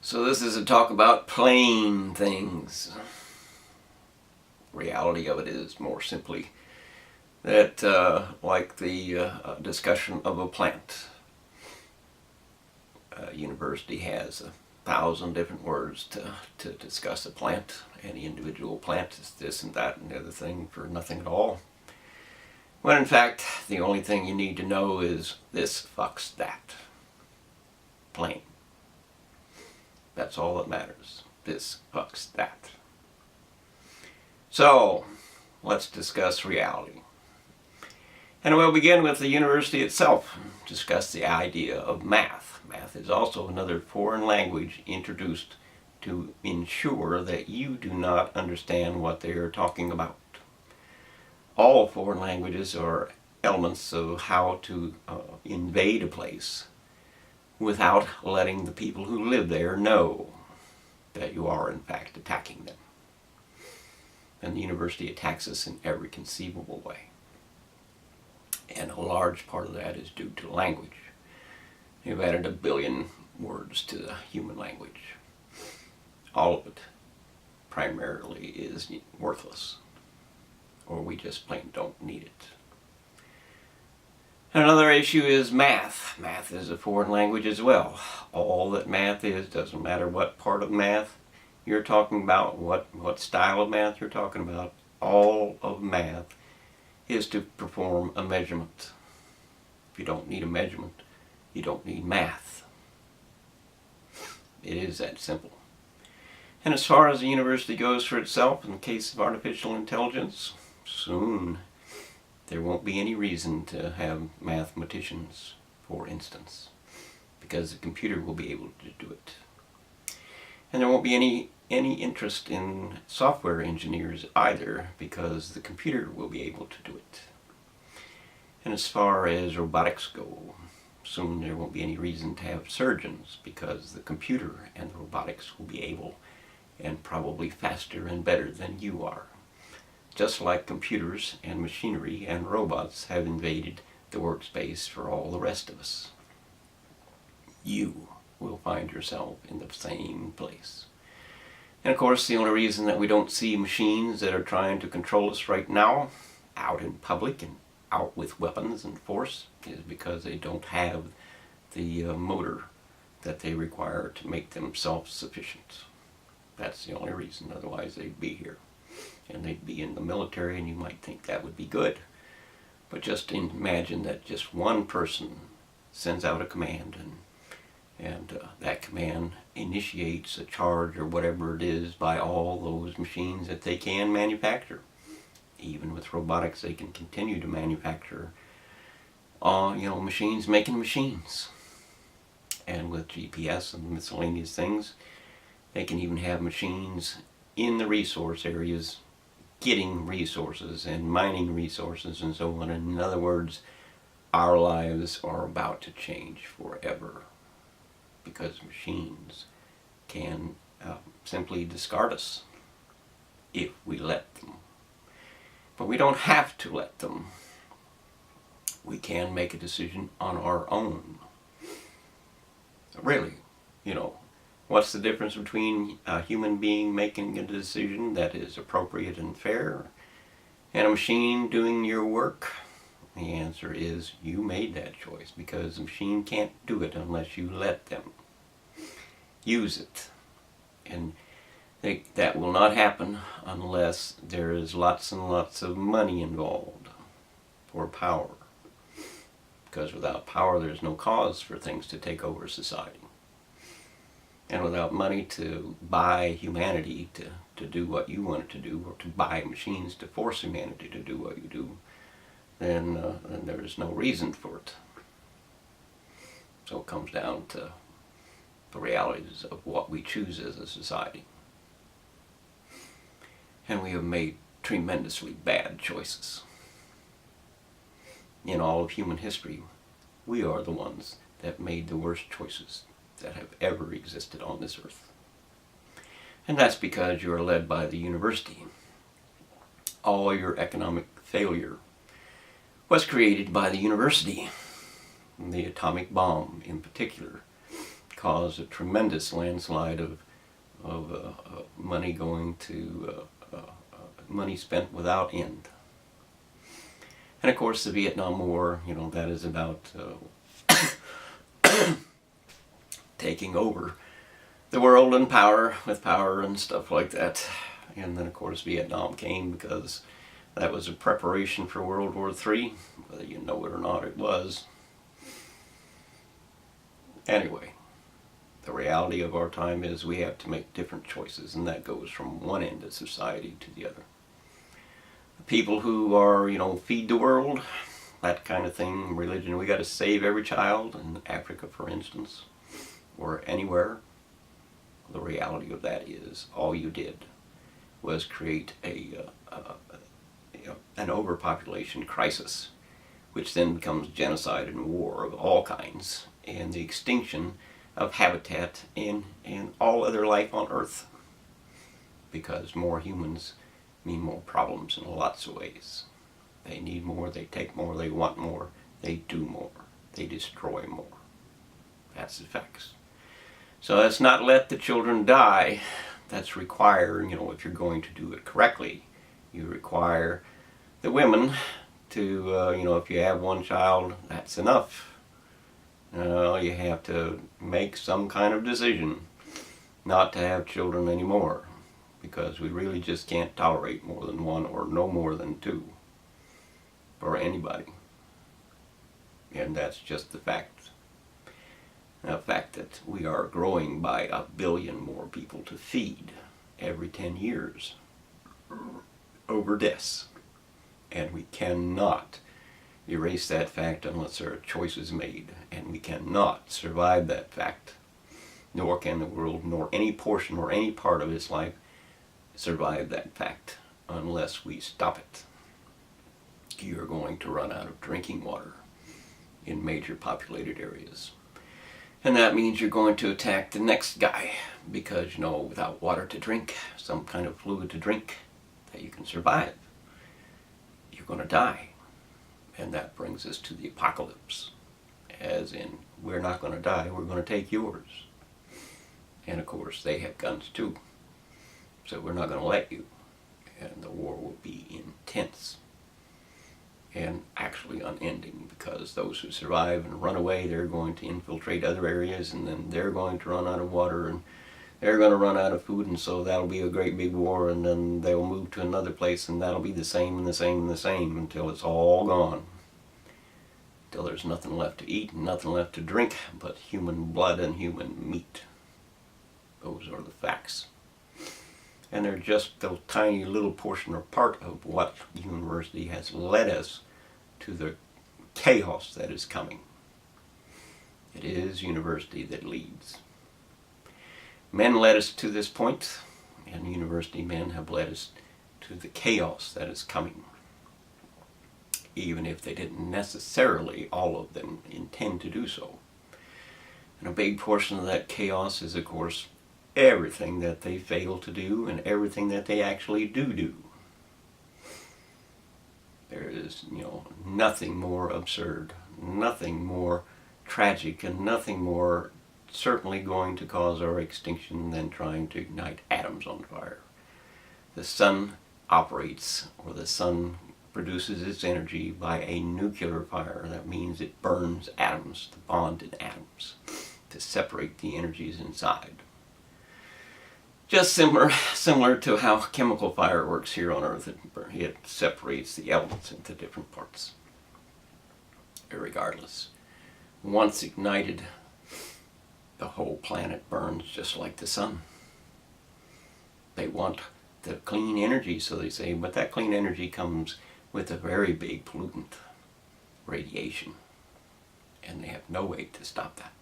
So this is a talk about plain things. Reality of it is more simply that like the discussion of a plant. A university has 1,000 different words to discuss a plant. Any individual plant is this and that and the other thing for nothing at all. When in fact, the only thing you need to know is this fucks that. Plain. That's all that matters. This fucks that. So, let's discuss reality. And we'll begin with the university itself. Discuss the idea of math. Math is also another foreign language introduced to ensure that you do not understand what they are talking about. All foreign languages are elements of how to invade a place without letting the people who live there know that you are in fact attacking them. And the university attacks us in every conceivable way. And a large part of that is due to language. They've added 1 billion words to the human language. All of it primarily is worthless, or we just plain don't need it. Another issue is math. Math is a foreign language as well. All that math is, doesn't matter what part of math you're talking about, what style of math you're talking about, all of math is to perform a measurement. If you don't need a measurement, you don't need math. It is that simple. And as far as the university goes for itself, in the case of artificial intelligence, soon there won't be any reason to have mathematicians, for instance, because the computer will be able to do it. And there won't be any interest in software engineers either, because the computer will be able to do it. And as far as robotics go, soon there won't be any reason to have surgeons, because the computer and the robotics will be able, and probably faster and better than you are. Just like computers and machinery and robots have invaded the workspace for all the rest of us. You will find yourself in the same place. And of course, the only reason that we don't see machines that are trying to control us right now, out in public and out with weapons and force, is because they don't have the motor that they require to make them self-sufficient. That's the only reason, otherwise they'd be here. And they'd be in the military, and you might think that would be good. But just imagine that just one person sends out a command, and that command initiates a charge or whatever it is by all those machines that they can manufacture. Even with robotics, they can continue to manufacture machines making machines. And with GPS and miscellaneous things, they can even have machines in the resource areas getting resources and mining resources and so on. And in other words, our lives are about to change forever, because machines can simply discard us if we let them. But we don't have to let them. We can make a decision on our own. Really, what's the difference between a human being making a decision that is appropriate and fair and a machine doing your work? The answer is you made that choice, because the machine can't do it unless you let them use it. And that will not happen unless there is lots and lots of money involved for power. Because without power, there's no cause for things to take over society. And without money to buy humanity to do what you want it to do, or to buy machines to force humanity to do what you do, then there is no reason for it. So it comes down to the realities of what we choose as a society. And we have made tremendously bad choices. In all of human history, we are the ones that made the worst choices that have ever existed on this earth. And that's because you are led by the university. All your economic failure was created by the university. The atomic bomb in particular cause a tremendous landslide of money going to money spent without end. And of course the Vietnam War, that is about taking over the world and with power and stuff like that. And then of course Vietnam came because that was a preparation for World War III, whether you know it or not, it was. Anyway, the reality of our time is we have to make different choices, and that goes from one end of society to the other. The people who are, feed the world, that kind of thing, religion, we got to save every child in Africa, for instance, or anywhere. The reality of that is all you did was create an overpopulation crisis, which then becomes genocide and war of all kinds, and the extinction of habitat and all other life on Earth. Because more humans mean more problems in lots of ways. They need more, they take more, they want more, they do more, they destroy more. That's the facts. So let's not let the children die. That's required, if you're going to do it correctly. You require the women to, if you have one child, that's enough. You have to make some kind of decision not to have children anymore, because we really just can't tolerate more than one or no more than two for anybody. And that's just the fact. The fact that we are growing by 1 billion more people to feed every 10 years over deaths. And we cannot erase that fact unless there are choices made. And we cannot survive that fact, nor can the world, nor any portion or any part of its life survive that fact unless we stop it. You're going to run out of drinking water in major populated areas. And that means you're going to attack the next guy, because without water to drink, some kind of fluid to drink that you can survive, you're going to die. And that brings us to the apocalypse, as in, we're not going to die, we're going to take yours. And of course they have guns too, so we're not going to let you. And the war will be intense and actually unending, because those who survive and run away, they're going to infiltrate other areas, and then they're going to run out of water, and they're going to run out of food, and so that'll be a great big war, and then they'll move to another place, and that'll be the same and the same and the same until it's all gone. Until there's nothing left to eat and nothing left to drink but human blood and human meat. Those are the facts. And they're just a tiny little portion or part of what university has led us to the chaos that is coming. It is university that leads. Men led us to this point, and university men have led us to the chaos that is coming. Even if they didn't necessarily, all of them, intend to do so. And a big portion of that chaos is, of course, everything that they fail to do and everything that they actually do. There is, nothing more absurd, nothing more tragic, and nothing more certainly going to cause our extinction than trying to ignite atoms on fire. The sun operates, or the sun produces its energy by a nuclear fire. That means it burns atoms, to bond in atoms, to separate the energies inside. Just similar to how chemical fire works here on Earth. It separates the elements into different parts. Irregardless, once ignited, the whole planet burns just like the sun. They want the clean energy, so they say, but that clean energy comes with a very big pollutant, radiation. And they have no way to stop that.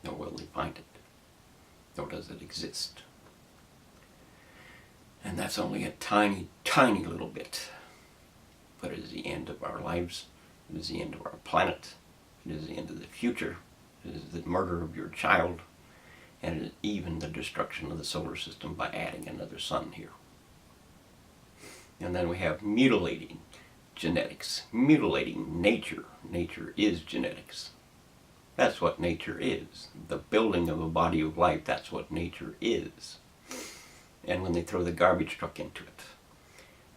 Nor will they find it. Nor does it exist. And that's only a tiny, tiny little bit. But it is the end of our lives. It is the end of our planet. It is the end of the future. It is the murder of your child. And it is even the destruction of the solar system by adding another sun here. And then we have mutilating genetics, mutilating nature. Nature is genetics. That's what nature is. The building of a body of life, that's what nature is. And when they throw the garbage truck into it,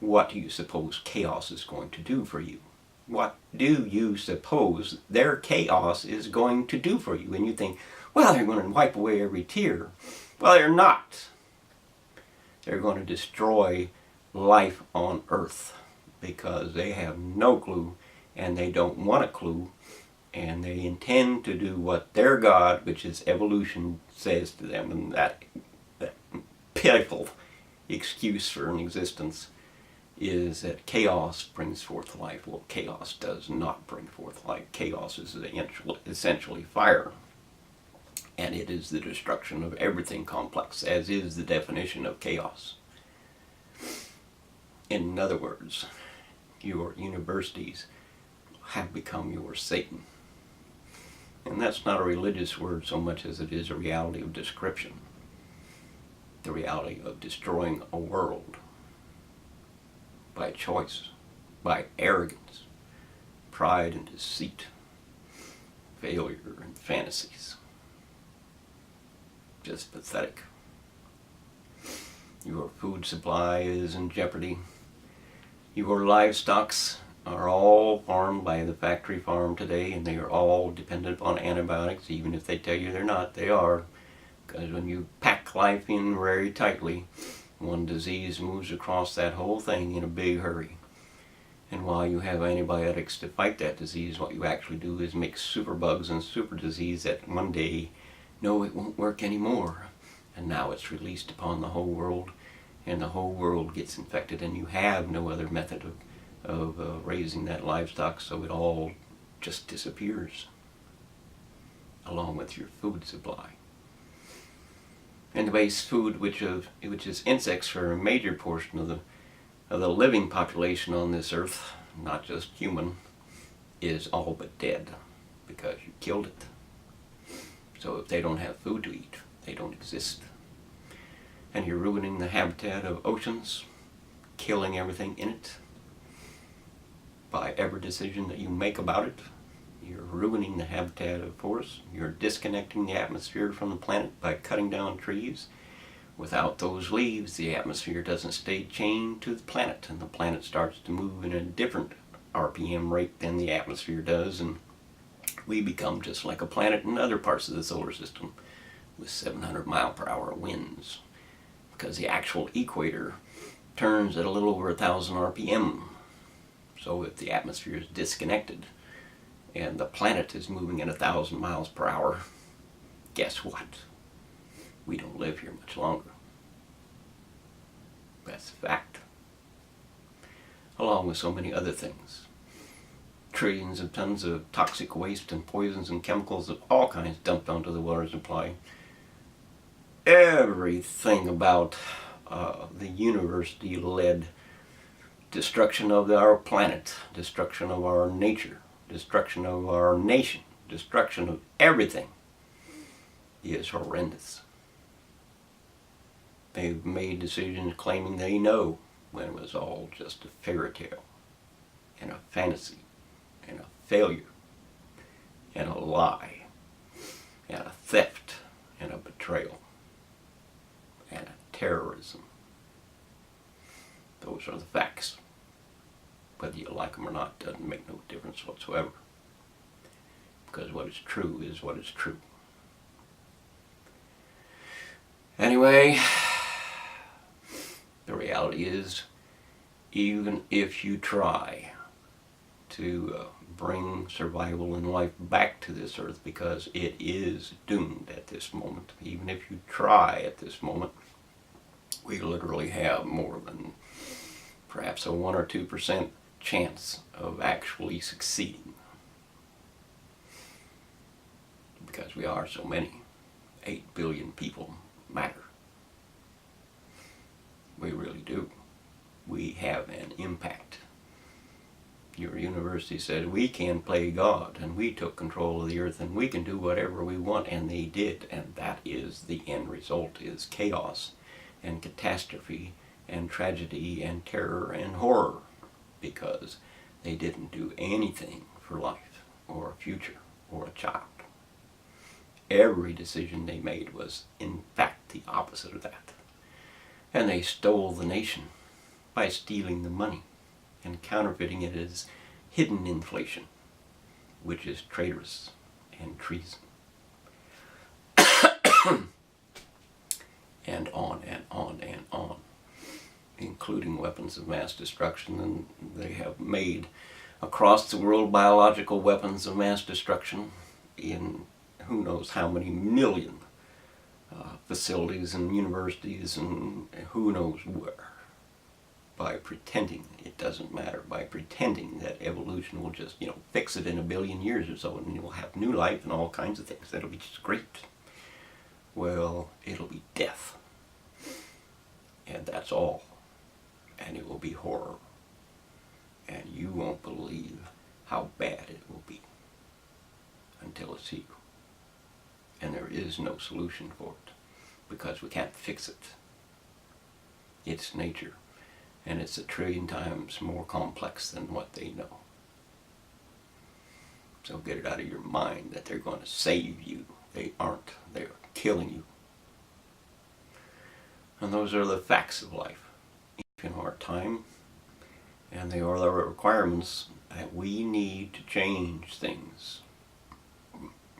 what do you suppose chaos is going to do for you? What do you suppose their chaos is going to do for you? And you think, well, they're going to wipe away every tear. Well, they're not. They're going to destroy life on Earth because they have no clue and they don't want a clue, and they intend to do what their God, which is evolution, says to them. And that pitiful excuse for an existence is that chaos brings forth life. Well, chaos does not bring forth life. Chaos is essentially fire. And it is the destruction of everything complex, as is the definition of chaos. In other words, your universities have become your Satan. And that's not a religious word so much as it is a reality of description. The reality of destroying a world by choice, by arrogance, pride and deceit, failure and fantasies. Just pathetic. Your food supply is in jeopardy. Your livestocks are all farmed by the factory farm today, and they are all dependent upon antibiotics, even if they tell you they're not. They are. Because when you pack life in very tightly, one disease moves across that whole thing in a big hurry. And while you have antibiotics to fight that disease, what you actually do is make superbugs and super disease that one day, no, it won't work anymore. And now it's released upon the whole world, and the whole world gets infected, and you have no other method of raising that livestock, so it all just disappears, along with your food supply. And the base food, which is insects for a major portion of the living population on this earth, not just human, is all but dead because you killed it. So if they don't have food to eat, they don't exist. And you're ruining the habitat of oceans, killing everything in it by every decision that you make about it. You're ruining the habitat of forests. You're disconnecting the atmosphere from the planet by cutting down trees. Without those leaves, the atmosphere doesn't stay chained to the planet, and the planet starts to move in a different RPM rate than the atmosphere does, and we become just like a planet in other parts of the solar system with 700 mile per hour winds, because the actual equator turns at a little over 1,000 RPM. So if the atmosphere is disconnected and the planet is moving at 1,000 miles per hour, guess what? We don't live here much longer. That's a fact. Along with so many other things. Trillions of tons of toxic waste and poisons and chemicals of all kinds dumped onto the water supply. Everything about the university-led destruction of our planet, destruction of our nature, destruction of our nation, destruction of everything is horrendous. They've made decisions claiming they know when it was all just a fairy tale and a fantasy and a failure and a lie and a theft and a betrayal and a terrorism. Those are the facts. Whether you like them or not doesn't make no difference whatsoever. Because what is true is what is true. Anyway, the reality is, even if you try to bring survival and life back to this earth, because it is doomed at this moment, even if you try at this moment, we literally have more than perhaps a 1 or 2% chance of actually succeeding. Because we are so many. 8 billion people matter. We really do. We have an impact. Your university said we can play God, and we took control of the earth, and we can do whatever we want, and they did. And that is the end result, is chaos and catastrophe and tragedy and terror and horror, because they didn't do anything for life or a future or a child. Every decision they made was, in fact, the opposite of that. And they stole the nation by stealing the money and counterfeiting it as hidden inflation, which is traitorous and treason. And on and on and on, including weapons of mass destruction. And they have made across the world biological weapons of mass destruction in who knows how many million facilities and universities and who knows where, by pretending it doesn't matter, by pretending that evolution will just, fix it in a billion years or so, and you'll have new life and all kinds of things. That'll be just great. Well, it'll be death. And that's all. And it will be horror. And you won't believe how bad it will be until it's here. And there is no solution for it, because we can't fix it. It's nature, and it's 1 trillion times more complex than what they know. So get it out of your mind that they're going to save you. They aren't. They're killing you. And those are the facts of life in our time, and they are the requirements that we need to change things.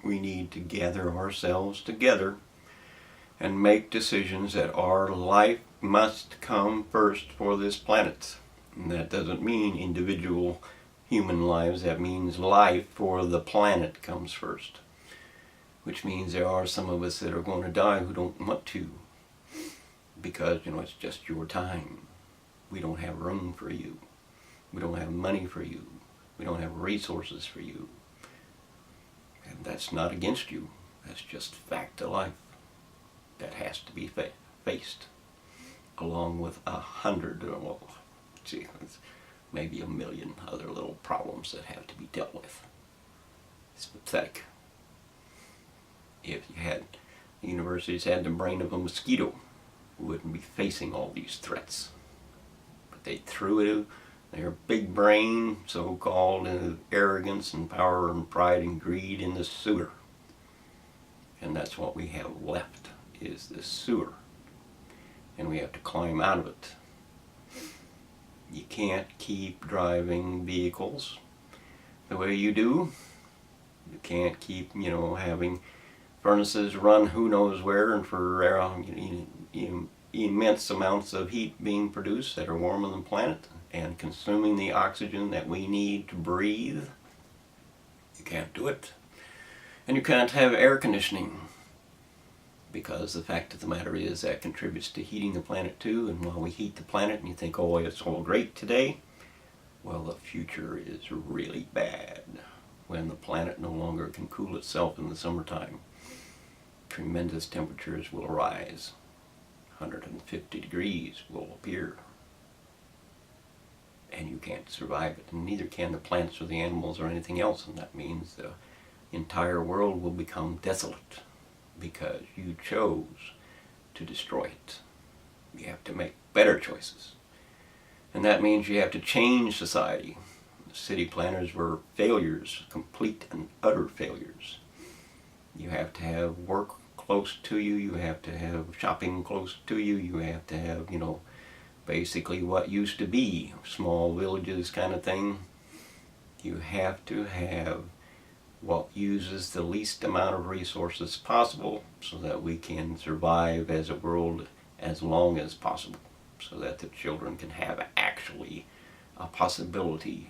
We need to gather ourselves together and make decisions that our life must come first for this planet. And that doesn't mean individual human lives. That means life for the planet comes first. Which means there are some of us that are going to die who don't want to. Because, it's just your time. We don't have room for you. We don't have money for you. We don't have resources for you. And that's not against you. That's just fact of life that has to be faced, along with 100, or maybe 1 million other little problems that have to be dealt with. It's pathetic. If the universities had the brain of a mosquito, we wouldn't be facing all these threats. But they threw it, their big brain, so-called arrogance and power and pride and greed, in the sewer. And that's what we have left, is the sewer. And we have to climb out of it. You can't keep driving vehicles the way you do. You can't keep, having furnaces run who knows where and for immense amounts of heat being produced that are warming the planet and consuming the oxygen that we need to breathe. You can't do it. And you can't have air conditioning, because the fact of the matter is that contributes to heating the planet too. And while we heat the planet and you think, oh, it's all great today, well, the future is really bad when the planet no longer can cool itself in the summertime. Tremendous temperatures will rise. 150 degrees will appear. And you can't survive it, and neither can the plants or the animals or anything else. And that means the entire world will become desolate because you chose to destroy it. You have to make better choices. And that means you have to change society. The city planners were failures, complete and utter failures. You have to have work close to you, you have to have shopping close to you, you have to have, basically what used to be small villages kind of thing. You have to have what uses the least amount of resources possible so that we can survive as a world as long as possible, so that the children can have actually a possibility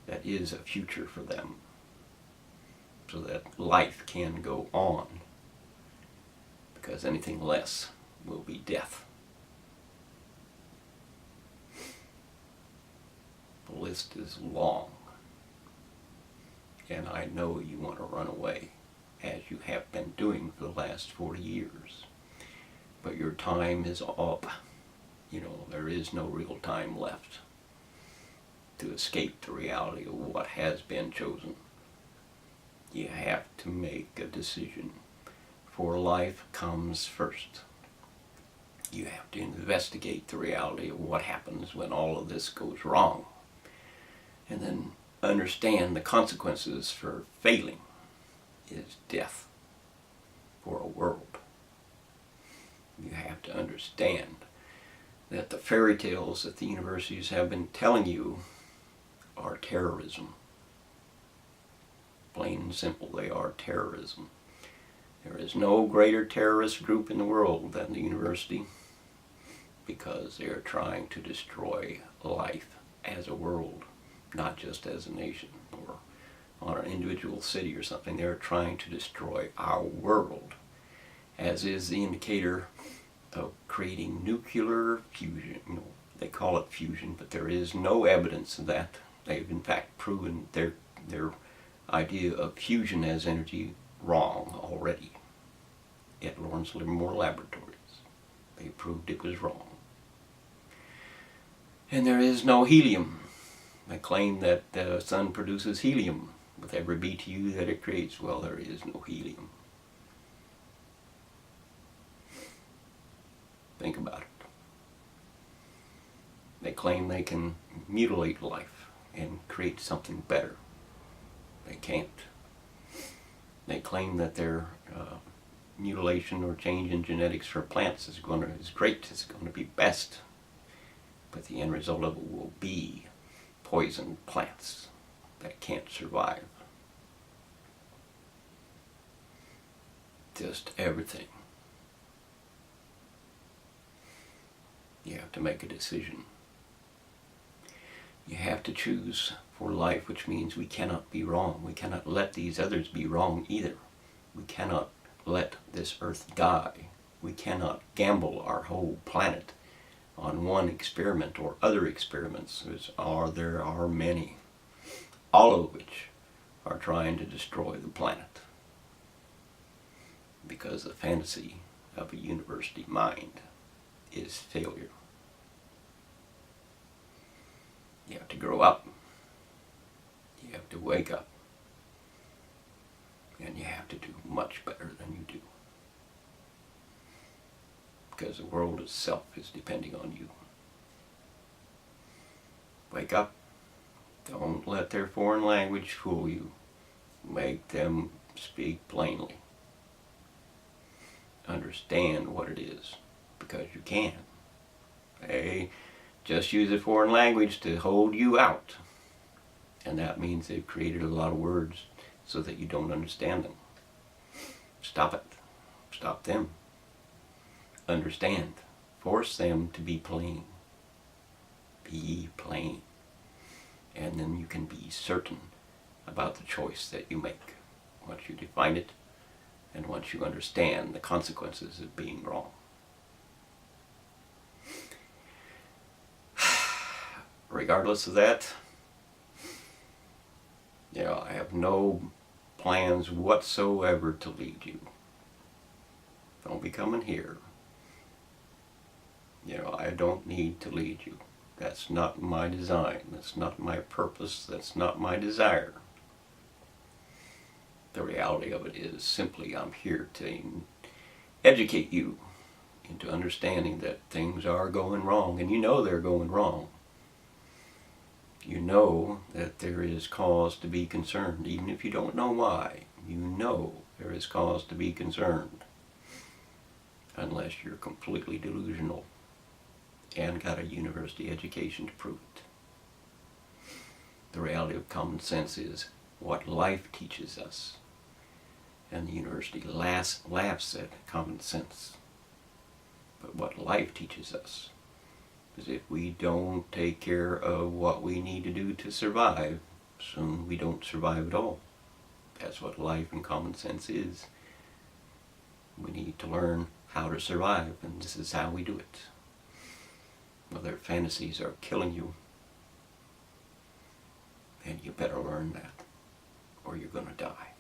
that is a future for them, so that life can go on, because anything less will be death. The list is long, and I know you want to run away, as you have been doing for the last 40 years. But your time is up. There is no real time left to escape the reality of what has been chosen. You have to make a decision, for life comes first. You have to investigate the reality of what happens when all of this goes wrong, and then understand the consequences for failing is death. for a world. You have to understand that the fairy tales that the universities have been telling you are terrorism. Plain and simple, they are terrorism. There is no greater terrorist group in the world than the university, because they are trying to destroy life as a world, not just as a nation or on an individual city or something. They're trying to destroy our world, as is the indicator of creating nuclear fusion. You know, they call it fusion, but there is no evidence of that. They've in fact proven their idea of fusion as energy wrong already at Lawrence Livermore Laboratories. They proved it was wrong. And there is no helium. They claim that the sun produces helium with every BTU that it creates. Well, there is no helium. Think about it. They claim they can mutilate life and create something better. They can't. They claim that their mutilation or change in genetics for plants is great, it's going to be best, but the end result of it will be poisoned plants that can't survive. Just everything. You have to make a decision. You have to choose for life, which means we cannot be wrong. We cannot let these others be wrong either. We cannot let this earth die. We cannot gamble our whole planet on one experiment or other experiments. There are many, all of which are trying to destroy the planet, because the fantasy of a university mind is failure. You have to grow up. You have to wake up. And you have to do much better than you do. Because the world itself is depending on you. Wake up. Don't let their foreign language fool you. Make them speak plainly. Understand what it is, because you can. They just use a foreign language to hold you out. And that means they've created a lot of words so that you don't understand them. Stop it. Stop them. Understand. Force them to be plain. Be plain. And then you can be certain about the choice that you make once you define it and once you understand the consequences of being wrong. Regardless of that, I have no plans whatsoever to lead you. Don't be coming here. I don't need to lead you. That's not my design. That's not my purpose. That's not my desire. The reality of it is simply I'm here to educate you into understanding that things are going wrong, and you know they're going wrong. You know that there is cause to be concerned, even if you don't know why. You know there is cause to be concerned, unless you're completely delusional and got a university education to prove it. The reality of common sense is what life teaches us, and the university laughs at common sense. But what life teaches us is if we don't take care of what we need to do to survive, soon we don't survive at all. That's what life and common sense is. We need to learn how to survive, and this is how we do it. Well, their fantasies are killing you, and you better learn that, or you're going to die.